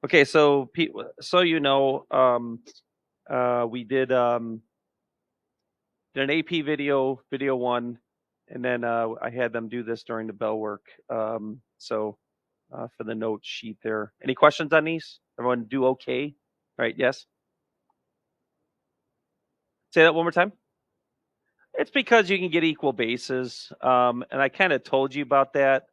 Okay, so so we did an AP video one, and then I had them do this during the bell work. For the note sheet there. Any questions on these? Everyone do okay? Right? Yes. Say that one more time. It's because you can get equal bases, and I kind of told you about that.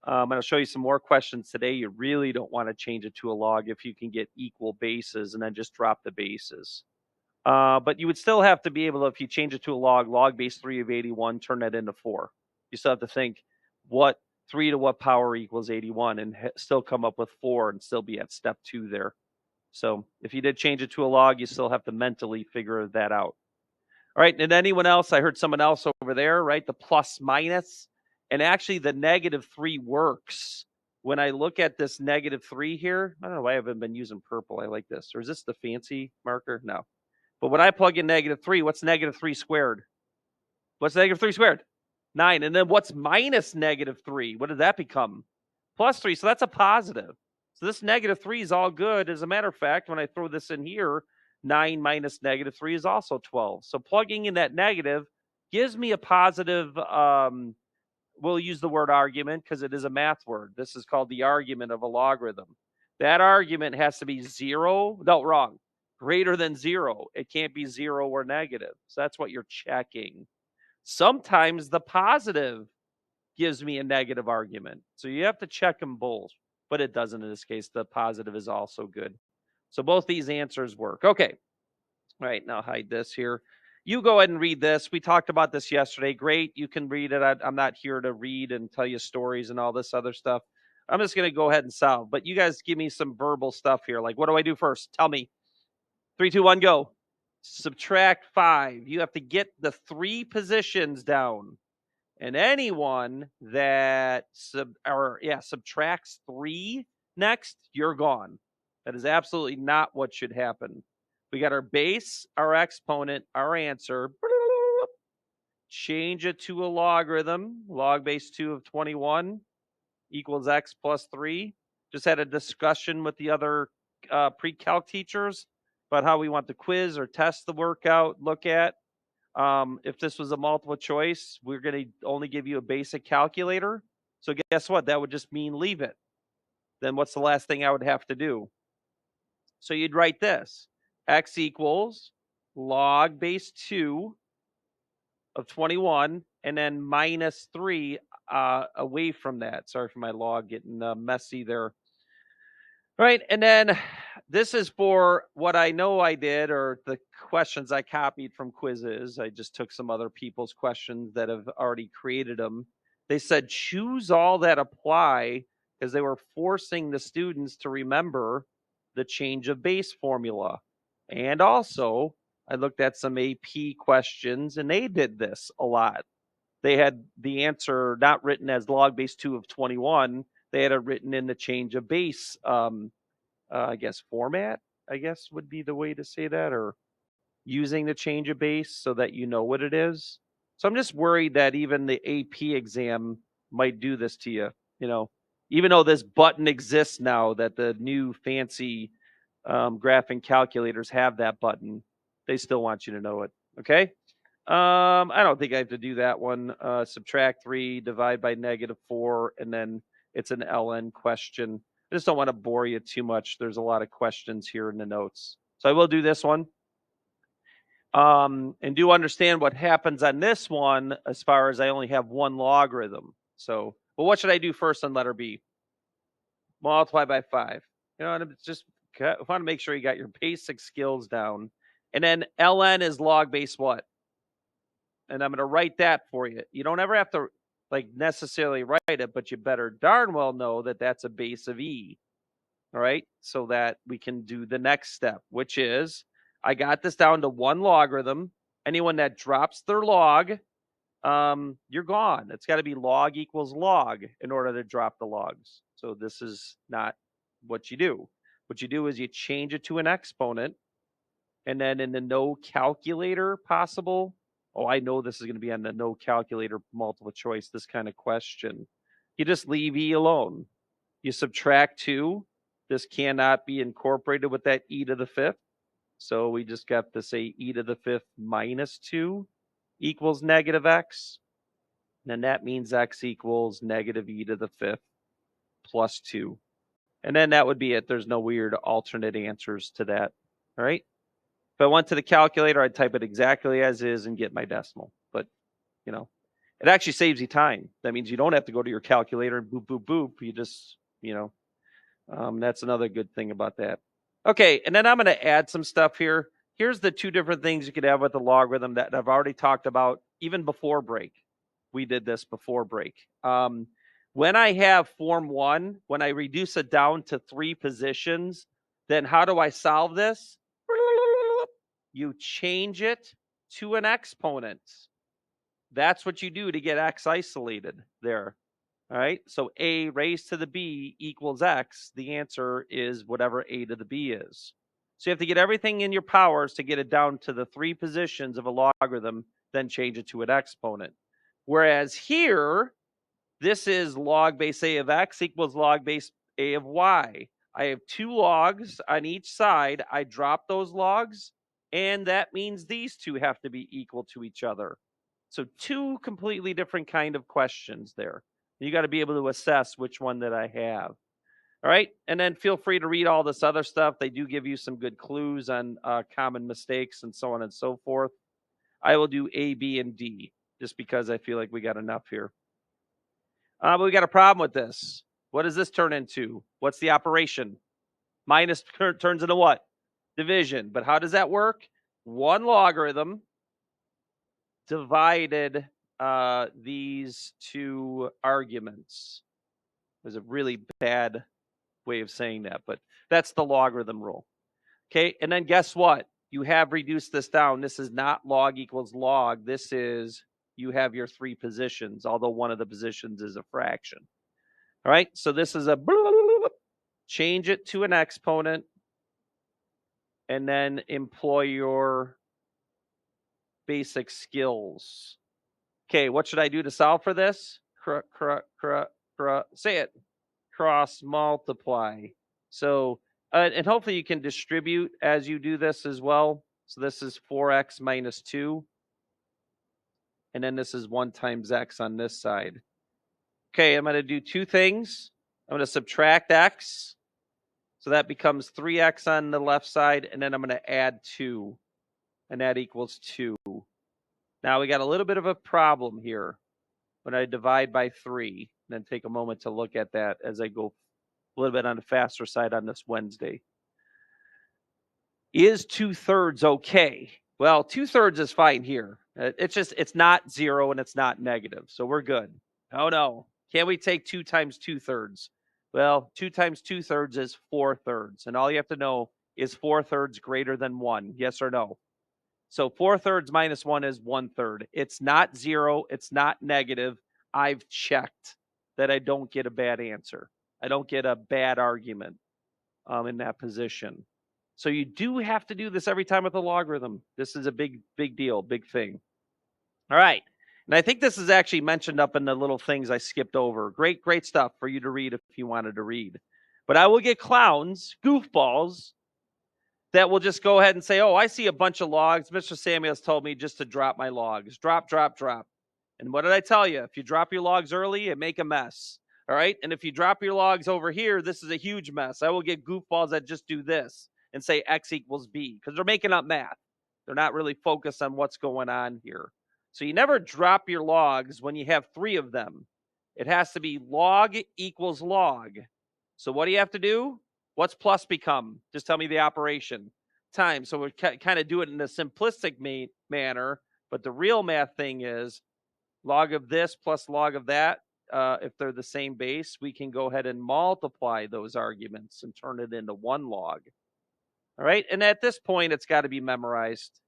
And I'll show you some more questions today. You really don't want to change it to a log if you can get equal bases and then just drop the bases. But you would still have to be able to, if you change it to a log base 3 of 81, turn that into 4. You still have to think what 3 to what power equals 81 and still come up with 4 and still be at step 2 there. So if you did change it to a log, you still have to mentally figure that out. All right, and anyone else? I heard someone else over there, right? The plus minus, and actually the -3 works. When I look at this -3 here, I don't know why I haven't been using purple. I like this. Or is this the fancy marker? No. But when I plug in -3, what's -3 squared? What's -3 squared? 9. And then what's minus -3? What did that become? +3. So that's a positive. So this -3 is all good. As a matter of fact, when I throw this in here, 9 minus -3 is also 12. So plugging in that negative gives me a positive. We'll use the word argument because it is a math word. This is called the argument of a logarithm. That argument has to be 0. No, wrong. Greater than 0. It can't be 0 or negative. So that's what you're checking. Sometimes the positive gives me a negative argument. So you have to check them both, but it doesn't in this case. The positive is also good. So both these answers work. Okay. All right, now hide this here. You go ahead and read this. We talked about this yesterday. Great. You can read it. I'm not here to read and tell you stories and all this other stuff. I'm just going to go ahead and solve. But you guys give me some verbal stuff here. Like, what do I do first? Tell me. 3, 2, 1, go. Subtract 5. You have to get the 3 positions down. And anyone that subtracts 3 next, you're gone. That is absolutely not what should happen. We got our base, our exponent, our answer. Change it to a logarithm. Log base 2 of 21 equals x plus 3. Just had a discussion with the other pre-calc teachers about how we want the quiz or test the workout look at. If this was a multiple choice, we're going to only give you a basic calculator. So guess what? That would just mean leave it. Then what's the last thing I would have to do? So you'd write this. X equals log base 2 of 21 and then minus 3 away from that. Sorry for my log getting messy there. Right, and then this is for what I know I did or the questions I copied from quizzes. I just took some other people's questions that have already created them. They said choose all that apply because they were forcing the students to remember the change of base formula. And also, I looked at some AP questions and they did this a lot. They had the answer not written as log base 2 of 21. They had it written in the change of base, I guess, format, I guess would be the way to say that, or using the change of base so that you know what it is. So I'm just worried that even the AP exam might do this to you, even though this button exists now, that the new fancy graphing calculators have that button, they still want you to know it. Okay. I don't think I have to do that one. Subtract 3, divide by -4, and then it's an LN question. I just don't want to bore you too much. There's a lot of questions here in the notes. So I will do this one. And do understand what happens on this one as far as I only have one logarithm. So, well, what should I do first on letter B? Multiply by 5. And just want to make sure you got your basic skills down. And then LN is log base what? And I'm going to write that for you. You don't ever have to necessarily write it, but you better darn well know that that's a base of E. All right. So that we can do the next step, which is I got this down to one logarithm. Anyone that drops their log, you're gone. It's got to be log equals log in order to drop the logs. So this is not what you do. What you do is you change it to an exponent. And then in the no calculator possible, I know this is going to be on the no calculator multiple choice, this kind of question. You just leave E alone. You subtract 2, This cannot be incorporated with that e to the fifth. So we just got to say e to the fifth minus 2 equals negative x. And that means x equals negative e to the fifth plus 2. And then that would be it. There's no weird alternate answers to that. All right. If I went to the calculator, I'd type it exactly as is and get my decimal. But, you know, it actually saves you time. That means you don't have to go to your calculator and boop, boop, boop. You just, that's another good thing about that. Okay, and then I'm going to add some stuff here. Here's the two different things you could have with the logarithm that I've already talked about even before break. We did this before break. When I have form 1, when I reduce it down to 3 positions, then how do I solve this? You change it to an exponent. That's what you do to get x isolated there. All right, so a raised to the b equals x. The answer is whatever a to the b is. So you have to get everything in your powers to get it down to the 3 positions of a logarithm, then change it to an exponent. Whereas here, this is log base a of x equals log base a of y. I have 2 logs on each side. I drop those logs, and that means these two have to be equal to each other. So 2 completely different kind of questions there. You got to be able to assess which one that I have. All right. And then feel free to read all this other stuff. They do give you some good clues on common mistakes and so on and so forth. I will do A, B, and D just because I feel like we got enough here. But we got a problem with this. What does this turn into? What's the operation? Minus turns into what? Division. But how does that work? One logarithm divided these two arguments. There's a really bad way of saying that, but that's the logarithm rule. Okay, and then guess what? You have reduced this down. This is not log equals log. This is you have your 3 positions, although one of the positions is a fraction. All right, so this is a change it to an exponent and then employ your basic skills. Okay, what should I do to solve for this? Say it. Cross multiply. So, and hopefully you can distribute as you do this as well. So this is 4x minus 2. And then this is 1 times x on this side. Okay, I'm going to do 2 things. I'm going to subtract x. So that becomes 3x on the left side. And then I'm going to add 2. And that equals 2. Now we got a little bit of a problem here when I divide by 3. And then take a moment to look at that as I go a little bit on the faster side on this Wednesday. Is 2/3 okay? Well, 2/3 is fine here. It's not 0 and it's not negative. So we're good. Oh no. Can we take 2 times 2/3? Well, 2 times 2/3 is 4/3. And all you have to know is 4/3 greater than 1. Yes or no? So 4/3 minus 1 is 1/3. It's not 0. It's not negative. I've checked that I don't get a bad answer. I don't get a bad argument in that position. So you do have to do this every time with a logarithm. This is a big deal, big thing. All right. And I think this is actually mentioned up in the little things I skipped over. Great stuff for you to read if you wanted to read. But I will get clowns, goofballs, that will just go ahead and say, oh, I see a bunch of logs. Mr. Samuels told me just to drop my logs. Drop. And what did I tell you? If you drop your logs early, it make a mess. All right. And if you drop your logs over here, this is a huge mess. I will get goofballs that just do this and say x equals b because they're making up math. They're not really focused on what's going on here. So you never drop your logs when you have 3 of them. It has to be log equals log. So what do you have to do? What's plus become? Just tell me the operation. Time. So we kind of do it in a simplistic manner, but the real math thing is log of this plus log of that. If they're the same base, we can go ahead and multiply those arguments and turn it into 1 log. All right. And at this point, it's got to be memorized.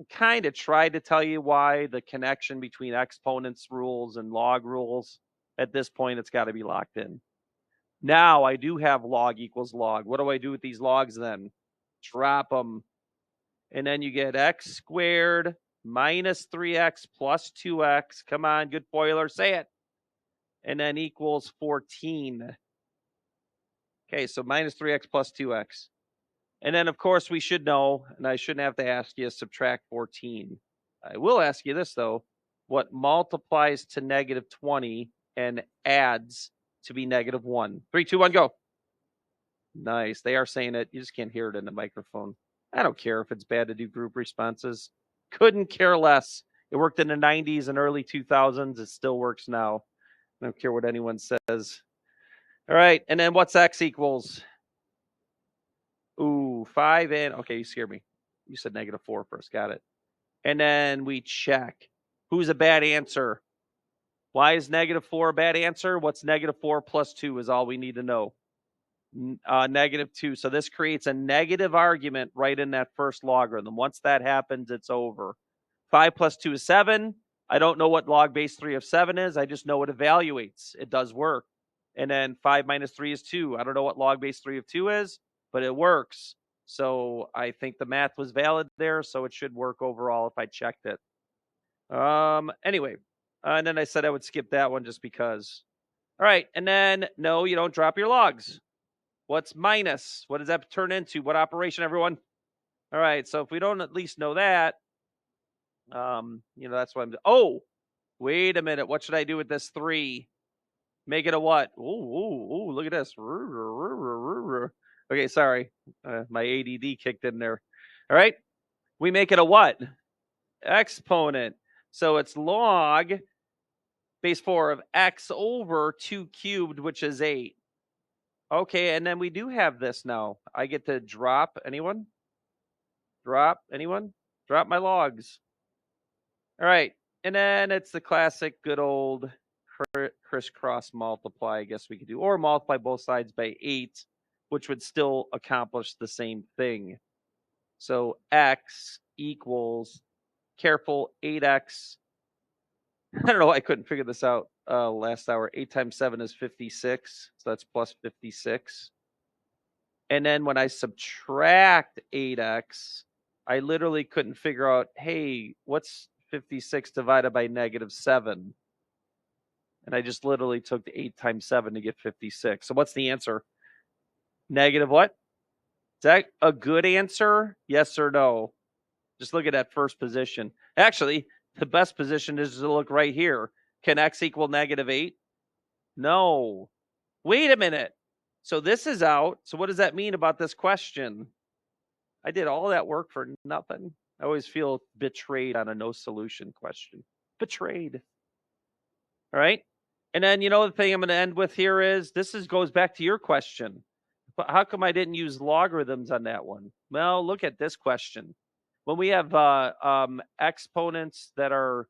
I kind of tried to tell you why the connection between exponents rules and log rules. At this point, it's got to be locked in. Now I do have log equals log. What do I do with these logs then? Drop them. And then you get x squared minus 3x plus 2x. Come on, good boiler, say it. And then equals 14. Okay, so minus 3x plus 2x. And then, of course, we should know, and I shouldn't have to ask you, subtract 14. I will ask you this, though. What multiplies to negative 20 and adds to be negative 1? 3, 2, 1, go. Nice. They are saying it. You just can't hear it in the microphone. I don't care if it's bad to do group responses. Couldn't care less. It worked in the 90s and early 2000s. It still works now. I don't care what anyone says. All right. And then what's x equals? Ooh, 5 and okay, you scared me. You said negative 4 first. Got it. And then we check. Who's a bad answer? Why is negative 4 a bad answer? What's negative 4 plus 2 is all we need to know. Negative 2. So this creates a negative argument right in that first logarithm. Once that happens, it's over. 5 plus 2 is 7. I don't know what log base 3 of 7 is. I just know it evaluates. It does work. And then 5 minus 3 is 2. I don't know what log base 3 of 2 is, but it works. So I think the math was valid there, so it should work overall if I checked it. Anyway, and then I said I would skip that one just because. All right, and then no, you don't drop your logs. What's minus? What does that turn into? What operation, everyone? All right, so if we don't at least know that, that's what I'm. Oh, wait a minute. What should I do with this 3? Make it a what? Ooh, look at this. Okay, sorry. My ADD kicked in there. All right. We make it a what? Exponent. So it's log base 4 of x over 2 cubed, which is 8. Okay, and then we do have this now. I get to drop. Anyone? Drop. Anyone? Drop my logs. All right. And then it's the classic good old crisscross multiply, I guess we could do, or multiply both sides by 8, which would still accomplish the same thing. So x equals, careful, 8x. I don't know, I couldn't figure this out last hour. 8 times 7 is 56, so that's plus 56. And then when I subtract 8x, I literally couldn't figure out, hey, what's 56 divided by negative 7? And I just literally took the 8 times 7 to get 56. So what's the answer? Negative what? Is that a good answer? Yes or no? Just look at that first position. Actually, the best position is to look right here. Can x equal negative 8? No. Wait a minute. So this is out. So what does that mean about this question? I did all that work for nothing. I always feel betrayed on a no solution question. Betrayed. All right. And then, the thing I'm going to end with here is goes back to your question. But how come I didn't use logarithms on that one? Well, look at this question. When we have exponents that are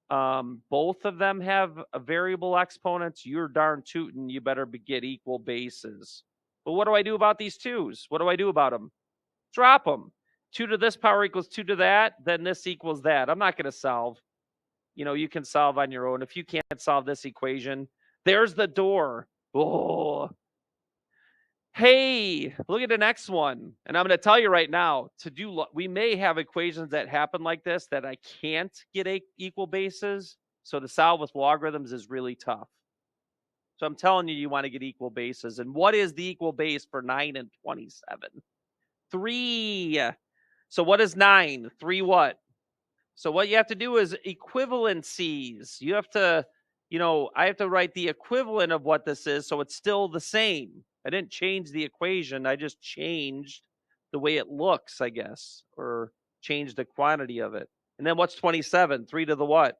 both of them have a variable exponents, you're darn tootin', you better get equal bases. But what do I do about these twos? What do I do about them? Drop them. 2 to this power equals 2 to that, then this equals that. I'm not going to solve. You can solve on your own. If you can't solve this equation, there's the door. Oh, hey, look at the next one. And I'm going to tell you right now, we may have equations that happen like this that I can't get equal bases. So to solve with logarithms is really tough. So I'm telling you, you want to get equal bases. And what is the equal base for 9 and 27? 3. So what is 9? 3 what? So what you have to do is equivalencies. You have to, I have to write the equivalent of what this is, so it's still the same. I didn't change the equation. I just changed the way it looks, I guess, or changed the quantity of it. And then what's 27? 3 to the what?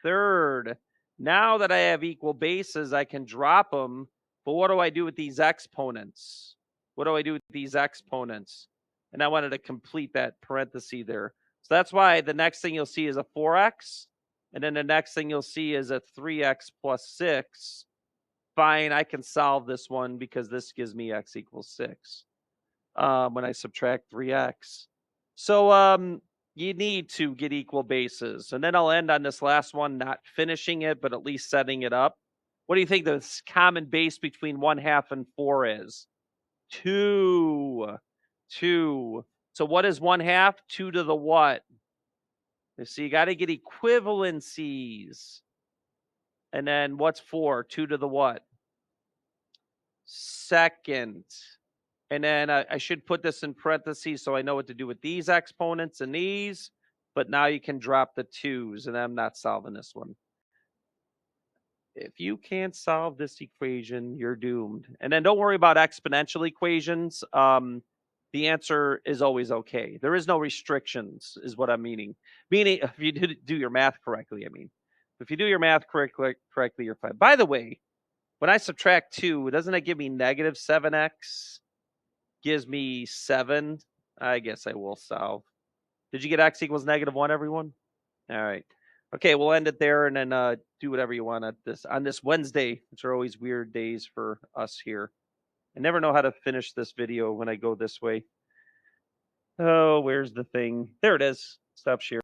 Third. Now that I have equal bases, I can drop them. But what do I do with these exponents? What do I do with these exponents? And I wanted to complete that parenthesis there. So that's why the next thing you'll see is a 4x. And then the next thing you'll see is a 3x plus 6. Fine, I can solve this one because this gives me x equals 6 when I subtract 3x. So you need to get equal bases. And then I'll end on this last one, not finishing it, but at least setting it up. What do you think the common base between 1/2 and 4 is? 2. 2. So what is 1/2? 2 to the what? So you got to get equivalencies. And then what's 4? 2 to the what? second. And then I should put this in parentheses so I know what to do with these exponents and these. But now you can drop the 2's, and I'm not solving this one. If you can't solve this equation, you're doomed. And then don't worry about exponential equations. The answer is always okay. There is no restrictions, is what I'm meaning. Meaning, if you do your math correctly, I mean, if you do your math correctly, you're fine. By the way, when I subtract 2, doesn't it give me negative 7x? Gives me 7. I guess I will solve. Did you get x equals -1, everyone? All right. Okay, we'll end it there and then do whatever you want at on this Wednesday, which are always weird days for us here. I never know how to finish this video when I go this way. Oh, where's the thing? There it is. Stop sharing.